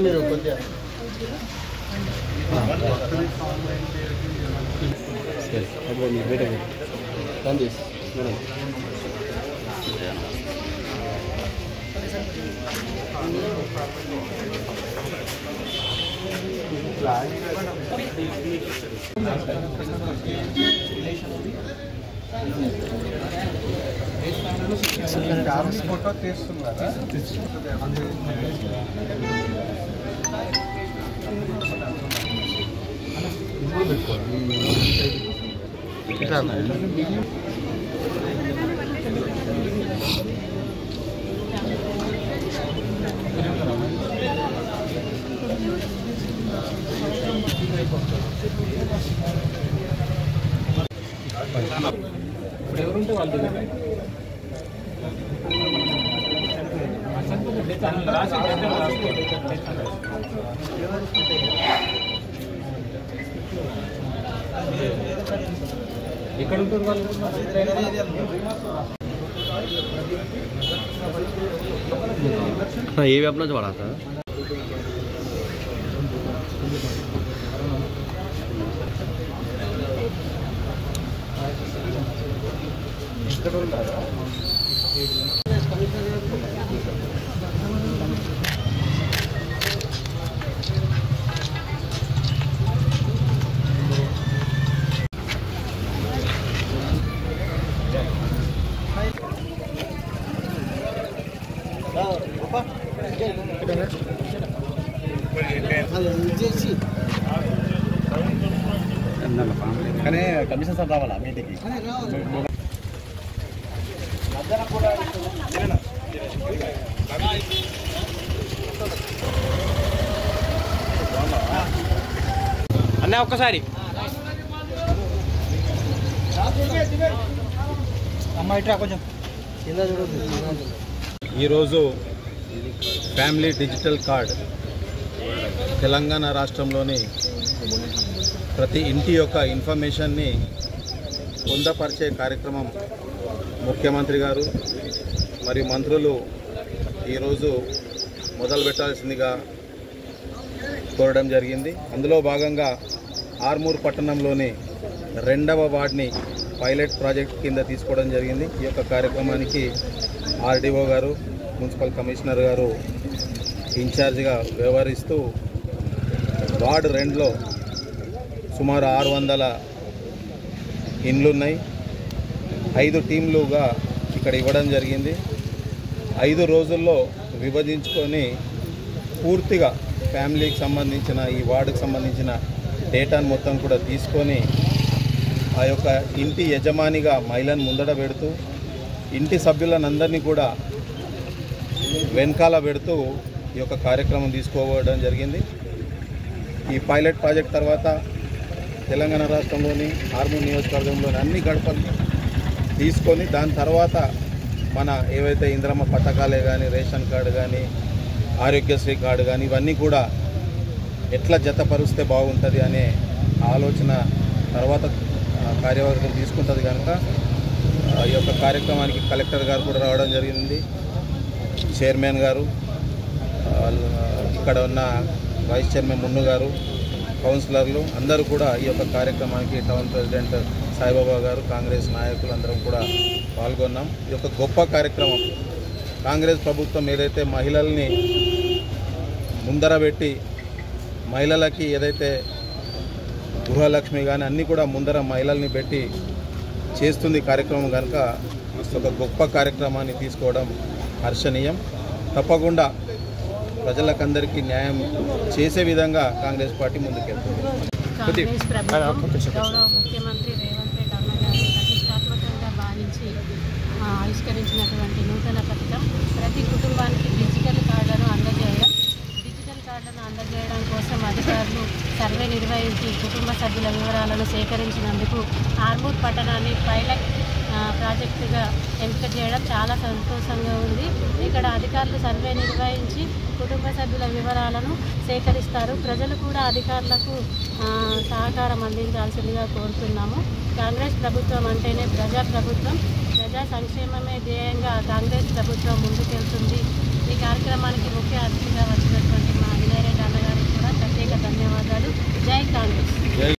మీరు కొద్దిగా ఫోటో తీస్తున్నారా? ఇప్పుడు ఎవరుంటే వాళ్ళు ఎక్కడ ఉంటారు వాళ్ళు? ये भी अपना जो बड़ा था కానీ కమిషన్ సార్ రావాలా మీటింగ్కి? అన్న ఒక్కసారి ఈరోజు ఫ్యామిలీ డిజిటల్ కార్డ్ తెలంగాణ రాష్ట్రంలోని ప్రతి ఇంటి యొక్క ఇన్ఫర్మేషన్ని పొందపరిచే కార్యక్రమం ముఖ్యమంత్రి గారు మరియు మంత్రులు ఈరోజు మొదలు పెట్టాల్సిందిగా కోరడం జరిగింది. అందులో భాగంగా ఆర్మూర్ పట్టణంలోని 2వ వార్డ్ని పైలట్ ప్రాజెక్ట్ కింద తీసుకోవడం జరిగింది. ఈ యొక్క కార్యక్రమానికి ఆర్డీఓ గారు, మున్సిపల్ కమిషనర్ గారు ఇన్ఛార్జిగా వ్యవహరిస్తూ వార్డు 2లో సుమారు 600 ఇండ్లున్నాయి. 5 టీంలుగా ఇక్కడ ఇవ్వడం జరిగింది. 5 రోజుల్లో విభజించుకొని పూర్తిగా ఫ్యామిలీకి సంబంధించిన ఈ వార్డుకు సంబంధించిన డేటాను మొత్తం కూడా తీసుకొని ఆ యొక్క ఇంటి యజమానిగా మహిళను ముందడ పెడుతూ ఇంటి సభ్యులనందరినీ కూడా వెనకాల పెడుతూ ఈ యొక్క కార్యక్రమం తీసుకోవడం జరిగింది. ఈ పైలట్ ప్రాజెక్ట్ తర్వాత తెలంగాణ రాష్ట్రంలోని ఆర్మూర్ నియోజకవర్గంలోని అన్ని గడపలు తీసుకొని దాని తర్వాత మన ఏవైతే ఇంద్రమ్మ పథకాలే కానీ, రేషన్ కార్డు కానీ, ఆరోగ్యశ్రీ కార్డు కానీ ఇవన్నీ కూడా ఎట్లా జతపరుస్తే బాగుంటుంది అనే ఆలోచన తర్వాత కార్యవర్గం తీసుకుంటుంది కనుక ఈ యొక్క కార్యక్రమానికి కలెక్టర్ గారు కూడా రావడం జరిగింది. చైర్మన్ గారు, ఇక్కడ ఉన్న వైస్ చైర్మన్ మున్ను గారు, కౌన్సిలర్లు అందరూ కూడా ఈ యొక్క కార్యక్రమానికి టౌన్ ప్రెసిడెంట్ సాయిబాబా గారు, కాంగ్రెస్ నాయకులు అందరం కూడా పాల్గొన్నాం. ఈ యొక్క గొప్ప కార్యక్రమం కాంగ్రెస్ ప్రభుత్వం ఏదైతే మహిళల్ని ముందర పెట్టి మహిళలకి ఏదైతే గృహలక్ష్మి కానీ అన్నీ కూడా ముందర మహిళల్ని పెట్టి చేస్తుంది కార్యక్రమం కనుక ఒక గొప్ప కార్యక్రమాన్ని తీసుకోవడం హర్షణీయం. తప్పకుండా ప్రజలకందరికీ న్యాయం చేసే విధంగా కాంగ్రెస్ పార్టీ ముందుకెళ్తుంది. గౌరవ ముఖ్యమంత్రి రేవంత్ రెడ్డి అన్న గారు ప్రతిష్టాత్మకంగా భావించి ఆవిష్కరించినటువంటి నూతన పథకం ప్రతి కుటుంబానికి డిజిటల్ కార్డులను అందజేయడం కోసం అధికారులు సర్వే నిర్వహించి కుటుంబ సభ్యుల వివరాలను సేకరించినందుకు ఆర్మూర్ పట్టణాన్ని పైలట్ ప్రాజెక్టుగా ఎంపిక చేయడం చాలా సంతోషంగా ఉంది. ఇక్కడ అధికారులు సర్వే నిర్వహించి కుటుంబ సభ్యుల వివరాలను సేకరిస్తారు. ప్రజలు కూడా అధికారులకు సహకారం అందించాల్సిందిగా కోరుతున్నాము. కాంగ్రెస్ ప్రభుత్వం అంటేనే ప్రజా ప్రభుత్వం, ప్రజా సంక్షేమమే ధ్యేయంగా కాంగ్రెస్ ప్రభుత్వం ముందుకెళ్తుంది. ఈ కార్యక్రమానికి ముఖ్య అతిథిగా వచ్చినటువంటి మా వినయరెడ్డి అన్నగారికి కూడా ప్రత్యేక ధన్యవాదాలు. జై కాంగ్రెస్.